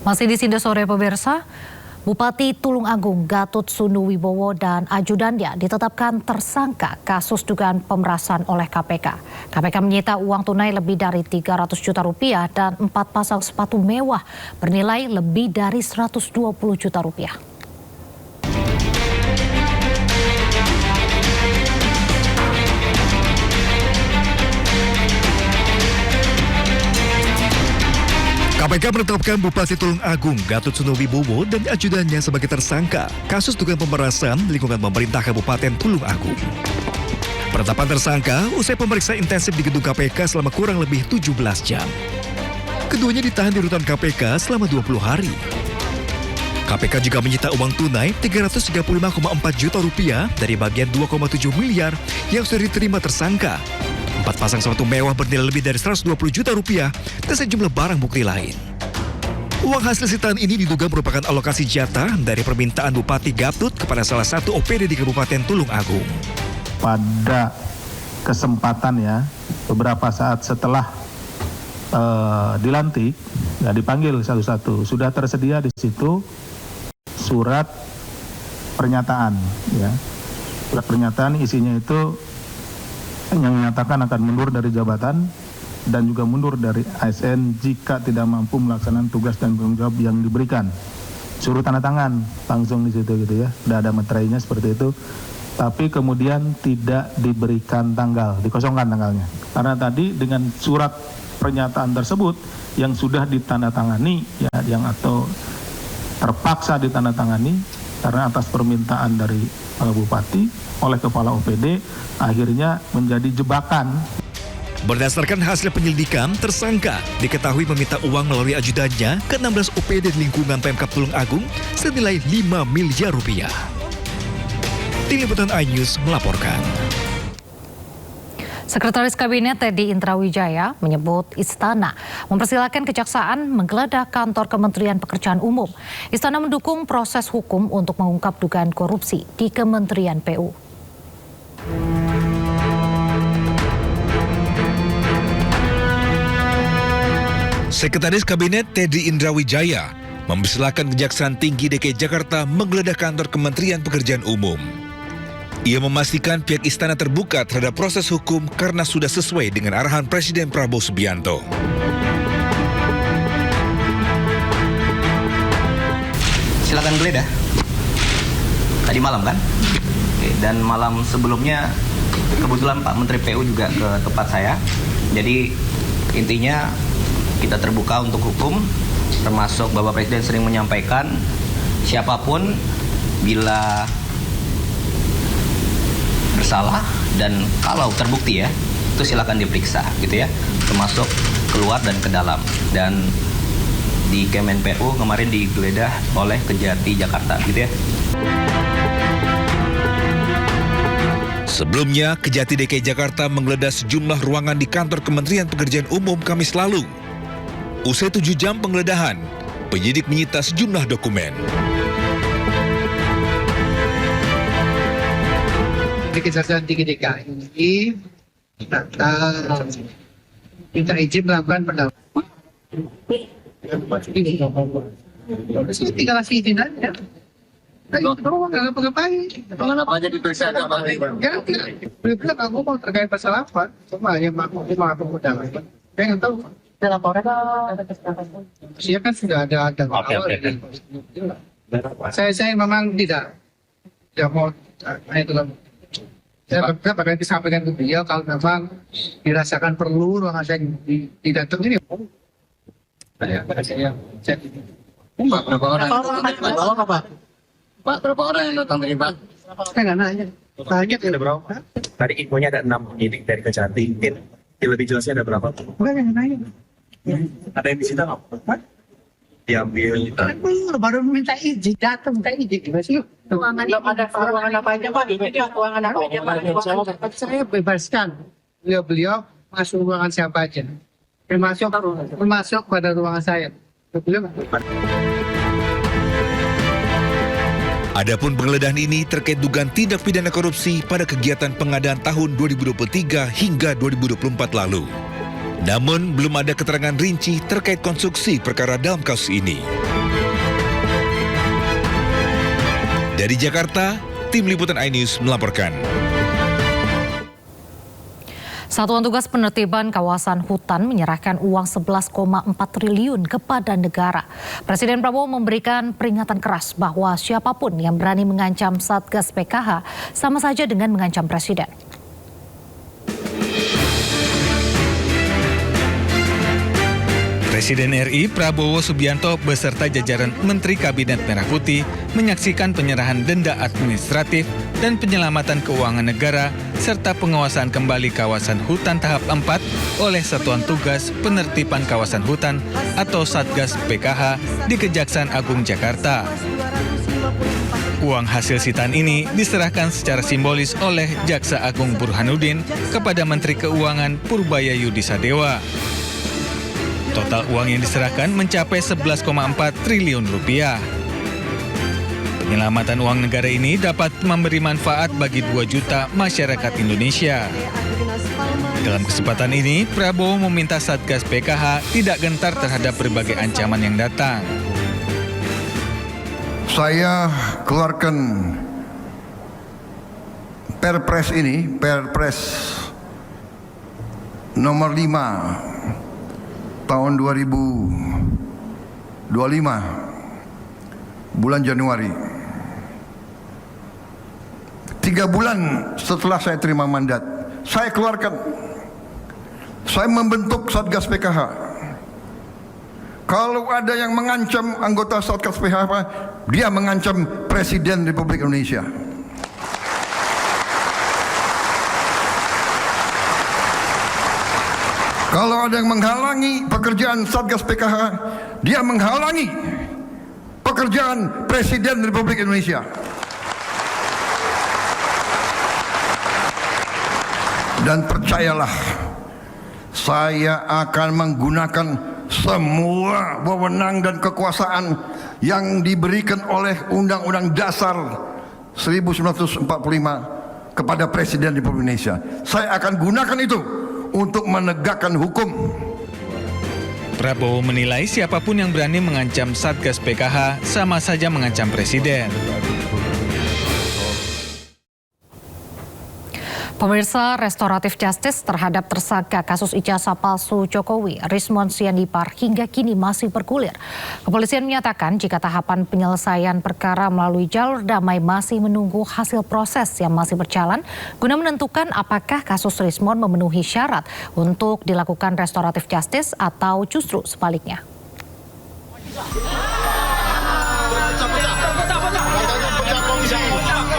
Masih di Sinda Sore pemirsa, Bupati Tulungagung Gatut Sunu Wibowo dan ajudannya ditetapkan tersangka kasus dugaan pemerasan oleh KPK. KPK menyita uang tunai lebih dari 300 juta rupiah dan 4 pasang sepatu mewah bernilai lebih dari 120 juta rupiah. KPK menetapkan Bupati Tulungagung Gatut Sunu Wibowo dan ajudannya sebagai tersangka kasus dugaan pemerasan lingkungan pemerintah Kabupaten Tulungagung. Penetapan tersangka usai pemeriksaan intensif di gedung KPK selama kurang lebih 17 jam. Keduanya ditahan di rutan KPK selama 20 hari. KPK juga menyita uang tunai 335,4 juta rupiah dari bagian 2,7 miliar yang sudah diterima tersangka. 4 pasang sepatu mewah bernilai lebih dari 120 juta rupiah dan sejumlah barang bukti lain. Uang hasil sitaan ini diduga merupakan alokasi jatah dari permintaan Bupati Gatut kepada salah satu OPD di Kabupaten Tulungagung. Pada kesempatan beberapa saat setelah dilantik, dipanggil satu-satu, sudah tersedia di situ surat pernyataan. Surat pernyataan isinya itu yang menyatakan akan mundur dari jabatan dan juga mundur dari ASN jika tidak mampu melaksanakan tugas dan tanggung jawab yang diberikan. Suruh tanda tangan langsung di situ Udah ada materainya seperti itu. Tapi kemudian tidak diberikan tanggal, dikosongkan tanggalnya. Karena tadi dengan surat pernyataan tersebut yang sudah ditandatangani yang atau terpaksa ditandatangani karena atas permintaan dari Bupati oleh Kepala OPD akhirnya menjadi jebakan. Berdasarkan hasil penyelidikan, tersangka diketahui meminta uang melalui ajudannya ke 16 OPD di lingkungan Pemkab Tulungagung senilai 5 miliar rupiah. Tim Liputan iNews melaporkan. Sekretaris Kabinet Teddy Indrawijaya menyebut Istana mempersilahkan Kejaksaan menggeledah kantor Kementerian Pekerjaan Umum. Istana mendukung proses hukum untuk mengungkap dugaan korupsi di Kementerian PU. Sekretaris Kabinet Teddy Indrawijaya mempersilahkan Kejaksaan Tinggi DKI Jakarta menggeledah kantor Kementerian Pekerjaan Umum. Ia memastikan pihak istana terbuka terhadap proses hukum karena sudah sesuai dengan arahan Presiden Prabowo Subianto. Silakan geledah. Tadi malam kan? Dan malam sebelumnya kebetulan Pak Menteri PU juga ke tempat saya. Jadi intinya kita terbuka untuk hukum, termasuk Bapak Presiden sering menyampaikan siapapun bila bersalah dan kalau terbukti itu silakan diperiksa termasuk keluar dan ke dalam. Dan di Kemen PU kemarin digeledah oleh Kejati Jakarta Sebelumnya, Kejati DKI Jakarta menggeledah sejumlah ruangan di kantor Kementerian Pekerjaan Umum Kamis lalu. Usai 7 jam penggeledahan, penyidik menyita sejumlah dokumen. Kejaksaan Tinggi DKI minta izin melakukan pendalaman. Ini tinggal kasih izin aja. Nggak ngapain. Kenapa aja diperiksa? Karena aku mau terkait pasal apa? Cuma hanya mau pendalaman. Saya nggak tahu. Laporan ya kan sudah ada Saya memang tidak mau itu. Saya bakal disampaikan ke beliau kalau memang dirasakan perlu ruangan saya didatang ini. Pak, berapa orang? Pak, berapa orang yang datang tadi, Pak? Saya nggak nanya. Tanya ada berapa? Tadi infonya ada 6 penyidik dari Kejati. Mungkin lebih jelasnya ada berapa? Bukan yang nanya. Ada yang disita nggak? Diambil. Baru minta izin, datang minta izin gimana sih? Ruangan apa aja Pak? Ruangan apa aja Pak? Saya bebaskan beliau masuk ruangan siapa aja, termasuk pada ruangan saya. Beliau. Adapun penggeledahan ini terkait dugaan tindak pidana korupsi pada kegiatan pengadaan tahun 2023 hingga 2024 lalu. Namun belum ada keterangan rinci terkait konstruksi perkara dalam kasus ini. Dari Jakarta, Tim Liputan iNews melaporkan. Satuan Tugas Penertiban Kawasan Hutan menyerahkan uang 11,4 triliun kepada negara. Presiden Prabowo memberikan peringatan keras bahwa siapapun yang berani mengancam Satgas PKH sama saja dengan mengancam Presiden. Presiden RI Prabowo Subianto beserta jajaran Menteri Kabinet Merah Putih menyaksikan penyerahan denda administratif dan penyelamatan keuangan negara serta pengawasan kembali kawasan hutan tahap 4 oleh Satuan Tugas Penertiban Kawasan Hutan atau Satgas PKH di Kejaksaan Agung Jakarta. Uang hasil sitaan ini diserahkan secara simbolis oleh Jaksa Agung Burhanuddin kepada Menteri Keuangan Purbaya Yudisadewa. Total uang yang diserahkan mencapai 11,4 triliun rupiah. Penyelamatan uang negara ini dapat memberi manfaat bagi 2 juta masyarakat Indonesia. Dalam kesempatan ini, Prabowo meminta Satgas PKH tidak gentar terhadap berbagai ancaman yang datang. Saya keluarkan Perpres ini, Perpres nomor 5 tahun 2025 bulan Januari. 3 bulan setelah saya terima mandat, saya keluarkan. Saya membentuk Satgas PKH. Kalau ada yang mengancam anggota Satgas PKH, dia mengancam Presiden Republik Indonesia. Kalau ada yang menghalangi pekerjaan Satgas PKH, dia menghalangi pekerjaan Presiden Republik Indonesia. Dan percayalah, saya akan menggunakan semua wewenang dan kekuasaan yang diberikan oleh Undang-Undang Dasar 1945 kepada Presiden Republik Indonesia. Saya akan gunakan itu untuk menegakkan hukum. Prabowo menilai siapapun yang berani mengancam Satgas PKH sama saja mengancam Presiden. Pemirsa, restoratif justice terhadap tersangka kasus ijazah palsu Jokowi, Rismon Sianipar, hingga kini masih bergulir. Kepolisian menyatakan jika tahapan penyelesaian perkara melalui jalur damai masih menunggu hasil proses yang masih berjalan guna menentukan apakah kasus Rismon memenuhi syarat untuk dilakukan restoratif justice atau justru sebaliknya.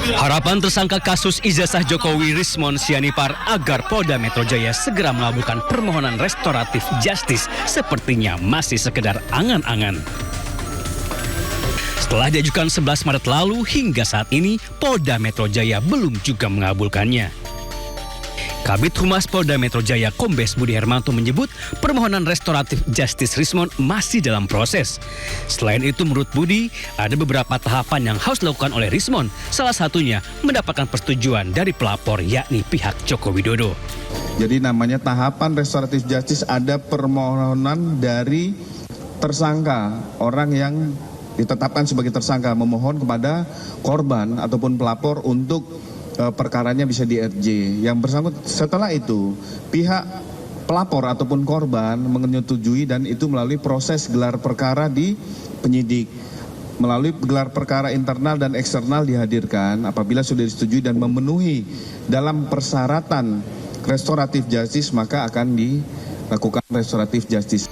Harapan tersangka kasus ijazah Jokowi Rismon Sianipar agar Polda Metro Jaya segera mengabulkan permohonan restoratif justice sepertinya masih sekedar angan-angan. Setelah diajukan 11 Maret lalu hingga saat ini Polda Metro Jaya belum juga mengabulkannya. Kabid Humas Polda Metro Jaya Kombes Budi Hermanto menyebut permohonan restoratif justice Rismon masih dalam proses. Selain itu menurut Budi, ada beberapa tahapan yang harus dilakukan oleh Rismon. Salah satunya mendapatkan persetujuan dari pelapor yakni pihak Joko Widodo. Jadi namanya tahapan restoratif justice ada permohonan dari tersangka, orang yang ditetapkan sebagai tersangka memohon kepada korban ataupun pelapor untuk perkaranya bisa di RJ. Yang bersangkutan setelah itu pihak pelapor ataupun korban menyetujui dan itu melalui proses gelar perkara di penyidik. Melalui gelar perkara internal dan eksternal dihadirkan apabila sudah disetujui dan memenuhi dalam persyaratan restoratif justice maka akan dilakukan restoratif justice.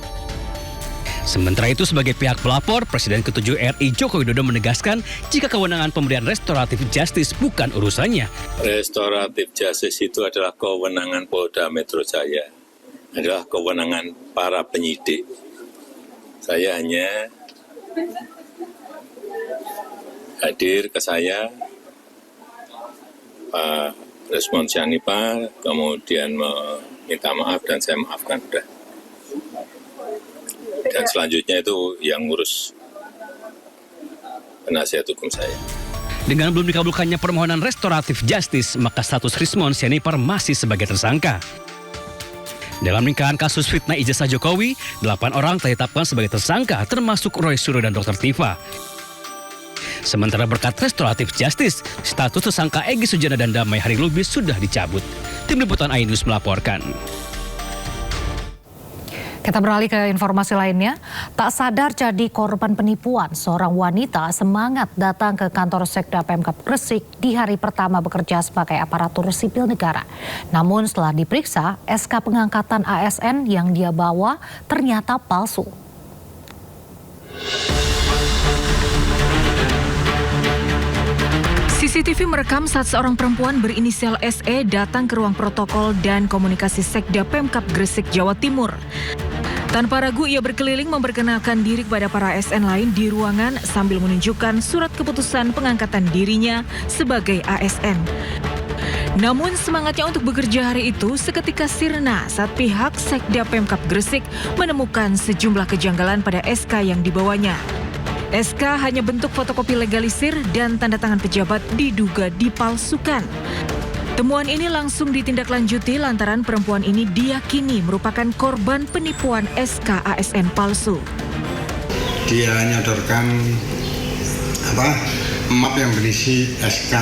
Sementara itu sebagai pihak pelapor, Presiden ke-7 RI Joko Widodo menegaskan jika kewenangan pemberian restoratif justice bukan urusannya. Restoratif justice itu adalah kewenangan Polda Metro Jaya, adalah kewenangan para penyidik. Saya hanya hadir ke saya, Pak Rismon Sianipar, kemudian meminta maaf dan saya maafkan udah. Dan selanjutnya itu yang ngurus penasihat hukum saya. Dengan belum dikabulkannya permohonan restoratif justice, maka status Rismon Sianipar masih sebagai tersangka. Dalam lingkaran kasus fitnah ijazah Jokowi, 8 orang telah ditetapkan sebagai tersangka, termasuk Roy Suryo dan Dr. Tifa. Sementara berkat restoratif justice, status tersangka Egy Sujana dan Damai Hari Lubis sudah dicabut. Tim Liputan iNews melaporkan. Kita beralih ke informasi lainnya. Tak sadar jadi korban penipuan, seorang wanita semangat datang ke kantor Sekda Pemkab Gresik di hari pertama bekerja sebagai aparatur sipil negara. Namun setelah diperiksa, SK pengangkatan ASN yang dia bawa ternyata palsu. CCTV merekam saat seorang perempuan berinisial SE datang ke ruang protokol dan komunikasi Sekda Pemkab Gresik, Jawa Timur. Tanpa ragu, ia berkeliling memperkenalkan diri kepada para ASN lain di ruangan sambil menunjukkan surat keputusan pengangkatan dirinya sebagai ASN. Namun semangatnya untuk bekerja hari itu seketika sirna saat pihak Sekda Pemkab Gresik menemukan sejumlah kejanggalan pada SK yang dibawanya. SK hanya bentuk fotokopi legalisir dan tanda tangan pejabat diduga dipalsukan. Temuan ini langsung ditindaklanjuti lantaran perempuan ini diyakini merupakan korban penipuan SK ASN palsu. Dia menyodorkan map yang berisi SK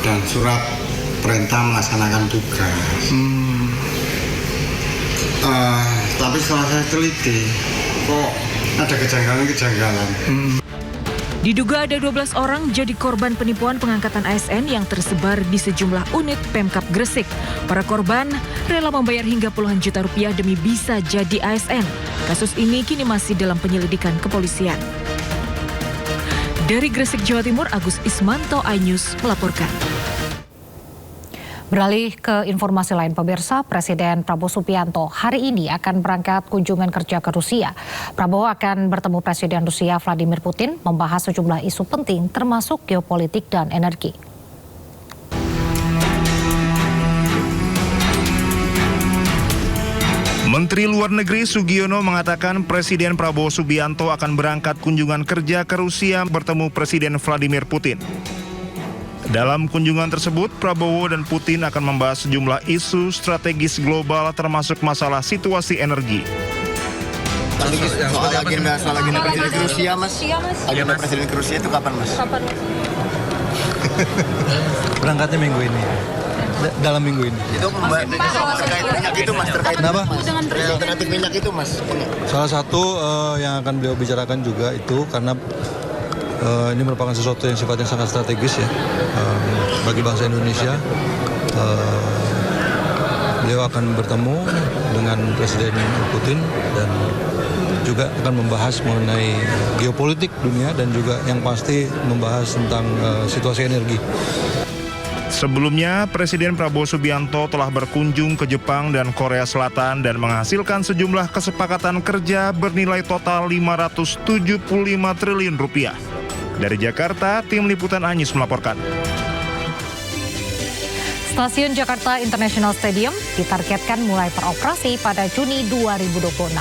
dan surat perintah melaksanakan tugas. Tapi setelah saya teliti, kok ada kejanggalan-kejanggalan. Diduga ada 12 orang jadi korban penipuan pengangkatan ASN yang tersebar di sejumlah unit Pemkab Gresik. Para korban rela membayar hingga puluhan juta rupiah demi bisa jadi ASN. Kasus ini kini masih dalam penyelidikan kepolisian. Dari Gresik, Jawa Timur, Agus Ismanto, iNews melaporkan. Beralih ke informasi lain, pemirsa, Presiden Prabowo Subianto hari ini akan berangkat kunjungan kerja ke Rusia. Prabowo akan bertemu Presiden Rusia Vladimir Putin, membahas sejumlah isu penting termasuk geopolitik dan energi. Menteri Luar Negeri Sugiono mengatakan Presiden Prabowo Subianto akan berangkat kunjungan kerja ke Rusia bertemu Presiden Vladimir Putin. Dalam kunjungan tersebut, Prabowo dan Putin akan membahas sejumlah isu strategis global termasuk masalah situasi energi. Soal agenda Presiden ke Rusia, Mas. Agenda Presiden ke Rusia itu kapan, Mas? Berangkatnya minggu ini. Dalam minggu ini. Itu terkait minyak itu, Mas. Terkait kenapa? Alternatif minyak itu, Mas. Salah satu yang akan beliau bicarakan juga itu karena ini merupakan sesuatu yang sifatnya sangat strategis ya bagi bangsa Indonesia. Beliau akan bertemu dengan Presiden Putin dan juga akan membahas mengenai geopolitik dunia dan juga yang pasti membahas tentang situasi energi. Sebelumnya, Presiden Prabowo Subianto telah berkunjung ke Jepang dan Korea Selatan dan menghasilkan sejumlah kesepakatan kerja bernilai total 575 triliun rupiah. Dari Jakarta, Tim Liputan iNews melaporkan. Stasiun Jakarta International Stadium ditargetkan mulai beroperasi pada Juni 2026.